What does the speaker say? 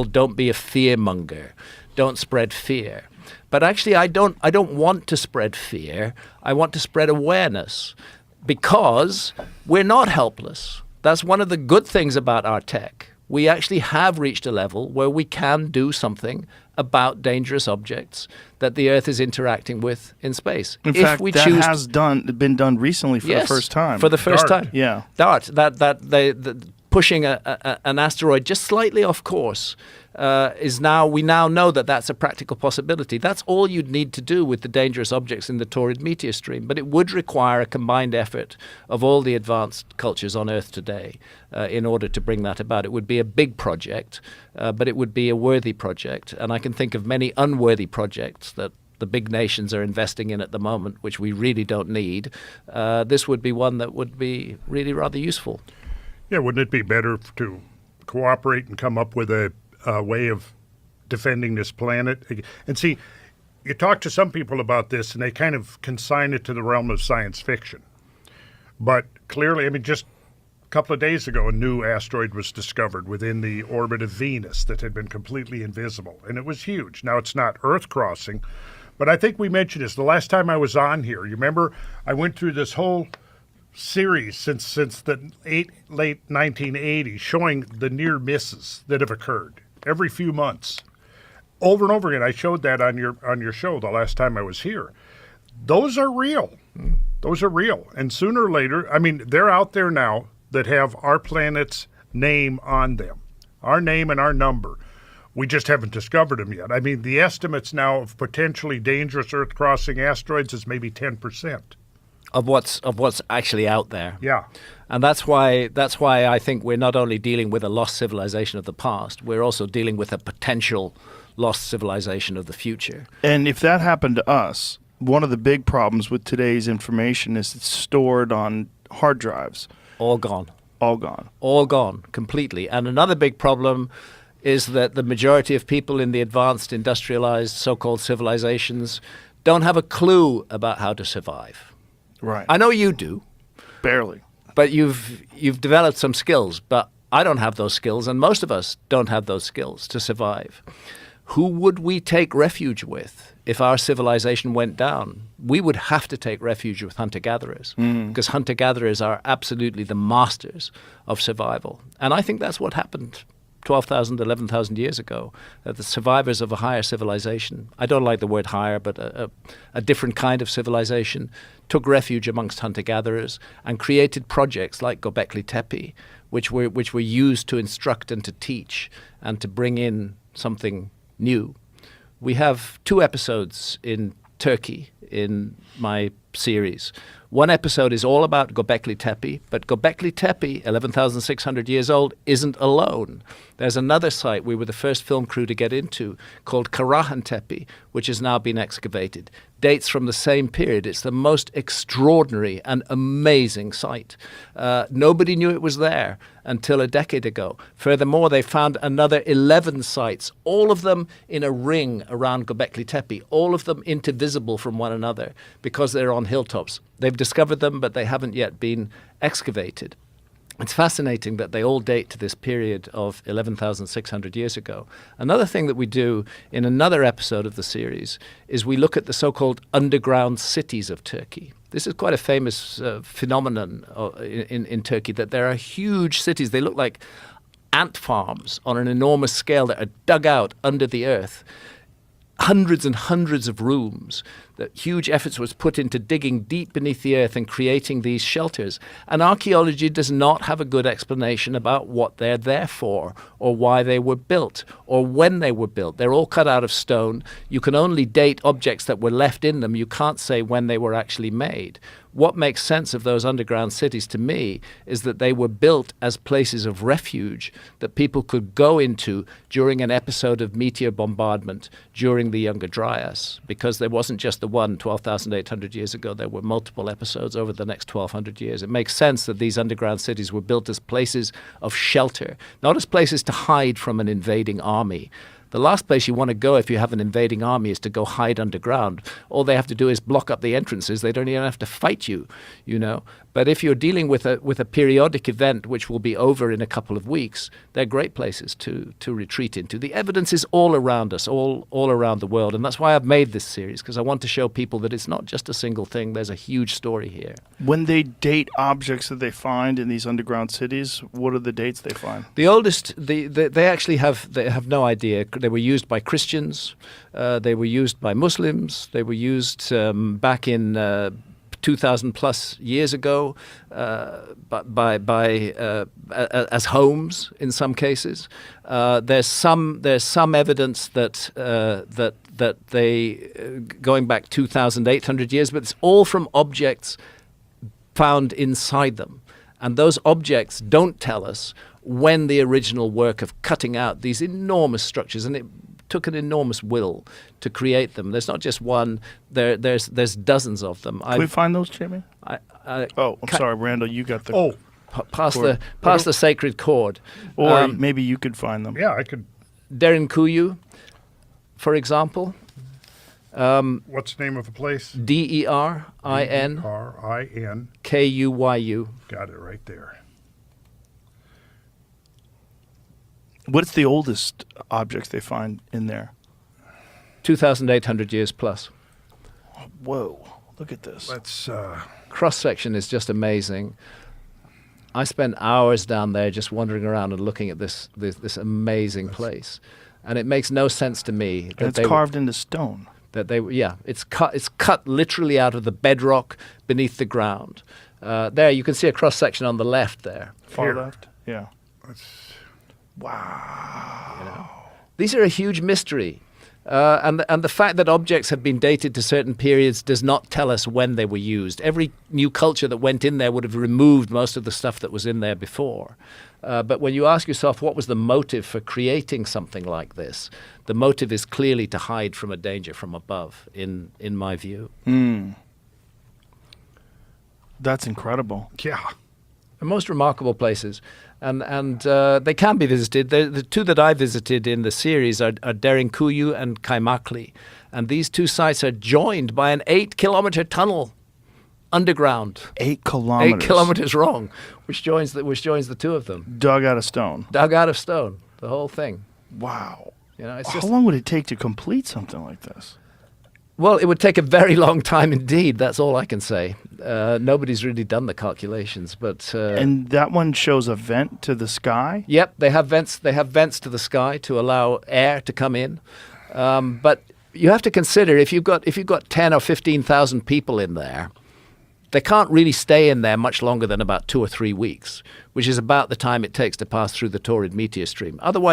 don't be a fear monger, don't spread fear. But actually, I don't want to spread fear. I want to spread awareness, because we're not helpless. That's one of the good things about our tech. We actually have reached a level where we can do something about dangerous objects that the Earth is interacting with in space. In fact, that has been done recently for the first time. For the first time. Yeah. DART, pushing an asteroid just slightly off course we now know that that's a practical possibility. That's all you'd need to do with the dangerous objects in the Taurid meteor stream. But it would require a combined effort of all the advanced cultures on Earth today in order to bring that about. It would be a big project, but it would be a worthy project. And I can think of many unworthy projects that the big nations are investing in at the moment, which we really don't need. This would be one that would be really rather useful. Yeah, wouldn't it be better to cooperate and come up with a way of defending this planet? And see, you talk to some people about this, and they kind of consign it to the realm of science fiction. But clearly, I mean, just a couple of days ago, a new asteroid was discovered within the orbit of Venus that had been completely invisible, and it was huge. Now, it's not Earth-crossing, but I think we mentioned this the last time I was on here. You remember I went through this whole series since the late 1980s showing the near misses that have occurred every few months. Over and over again, I showed that on your show the last time I was here. Those are real. Those are real. And sooner or later, I mean, they're out there now that have our planet's name on them, our name and our number. We just haven't discovered them yet. I mean, the estimates now of potentially dangerous Earth-crossing asteroids is maybe 10%. Of what's actually out there. Yeah. And that's why I think we're not only dealing with a lost civilization of the past, we're also dealing with a potential lost civilization of the future. And if that happened to us, one of the big problems with today's information is it's stored on hard drives. All gone. All gone. All gone, completely. And another big problem is that the majority of people in the advanced industrialized so-called civilizations don't have a clue about how to survive. Right. I know you do. Barely. But you've developed some skills, but I don't have those skills, and most of us don't have those skills to survive. Who would we take refuge with if our civilization went down? We would have to take refuge with hunter-gatherers, because hunter-gatherers are absolutely the masters of survival. And I think that's what happened 12,000, 11,000 years ago. The survivors of a higher civilization, I don't like the word higher, but a different kind of civilization, took refuge amongst hunter-gatherers and created projects like Göbekli Tepe, which were used to instruct and to teach and to bring in something new. We have 2 episodes in Turkey in my series. One episode is all about Göbekli Tepe, but Göbekli Tepe, 11,600 years old, isn't alone. There's another site we were the first film crew to get into called Karahan Tepe, which has now been excavated. Dates from the same period. It's the most extraordinary and amazing site. Nobody knew it was there until a decade ago. Furthermore, they found another 11 sites, all of them in a ring around Göbekli Tepe, all of them intervisible from one another because they're on hilltops. They've discovered them, but they haven't yet been excavated. It's fascinating that they all date to this period of 11,600 years ago. Another thing that we do in another episode of the series is we look at the so-called underground cities of Turkey. This is quite a famous phenomenon in Turkey, that there are huge cities. They look like ant farms on an enormous scale that are dug out under the earth. Hundreds and hundreds of rooms, that huge efforts was put into digging deep beneath the earth and creating these shelters. And archaeology does not have a good explanation about what they're there for, or why they were built, or when they were built. They're all cut out of stone. You can only date objects that were left in them. You can't say when they were actually made. What makes sense of those underground cities to me is that they were built as places of refuge that people could go into during an episode of meteor bombardment during the Younger Dryas, because there wasn't just the one 12,800 years ago. There were multiple episodes over the next 1,200 years. It makes sense that these underground cities were built as places of shelter, not as places to hide from an invading army. The last place you want to go if you have an invading army is to go hide underground. All they have to do is block up the entrances. They don't even have to fight you, you know. But if you're dealing with a periodic event which will be over in a couple of weeks, they're great places to retreat into. The evidence is all around us, all around the world, and that's why I've made this series, because I want to show people that it's not just a single thing. There's a huge story here. When they date objects that they find in these underground cities, what are the dates they find? The oldest, they actually have no idea. They were used by Christians, they were used by Muslims, they were used back in 2,000 plus years ago, as homes in some cases. There's some evidence that they going back 2,800 years, but it's all from objects found inside them, and those objects don't tell us when the original work of cutting out these enormous structures, and it took an enormous will to create them. There's not just one. There's dozens of them. Can we find those, Jimmy? I'm sorry, Randall. You got the pass the sacred cord, or maybe you could find them. Yeah, I could. Derinkuyu, for example. What's the name of the place? DERIN R-I-N KUYU. Got it right there. What's the oldest objects they find in there? 2,800 years plus. Whoa, look at this. Let's Cross-section is just amazing. I spent hours down there just wandering around and looking at this amazing place. And it makes no sense to me that and it's carved into stone. It's cut literally out of the bedrock beneath the ground. There, you can see a cross-section on the left there. Far left? Yeah. Wow. You know? These are a huge mystery. And the fact that objects have been dated to certain periods does not tell us when they were used. Every new culture that went in there would have removed most of the stuff that was in there before. But when you ask yourself what was the motive for creating something like this, the motive is clearly to hide from a danger from above, in my view. That's incredible. Yeah. The most remarkable places. And they can be visited. The two that I visited in the series are Derinkuyu and Kaimakli. And these two sites are joined by an 8-kilometer tunnel underground. 8 kilometers. 8 kilometers long, which joins the two of them. Dug out of stone. Dug out of stone, the whole thing. Wow. You know, How long would it take to complete something like this? Well, it would take a very long time indeed. That's all I can say. Nobody's really done the calculations, but and that one shows a vent to the sky. Yep, they have vents. They have vents to the sky to allow air to come in. But you have to consider if you've got 10 or 15,000 people in there, they can't really stay in there much longer than about 2 or 3 weeks, which is about the time it takes to pass through the torrid meteor stream. Otherwise,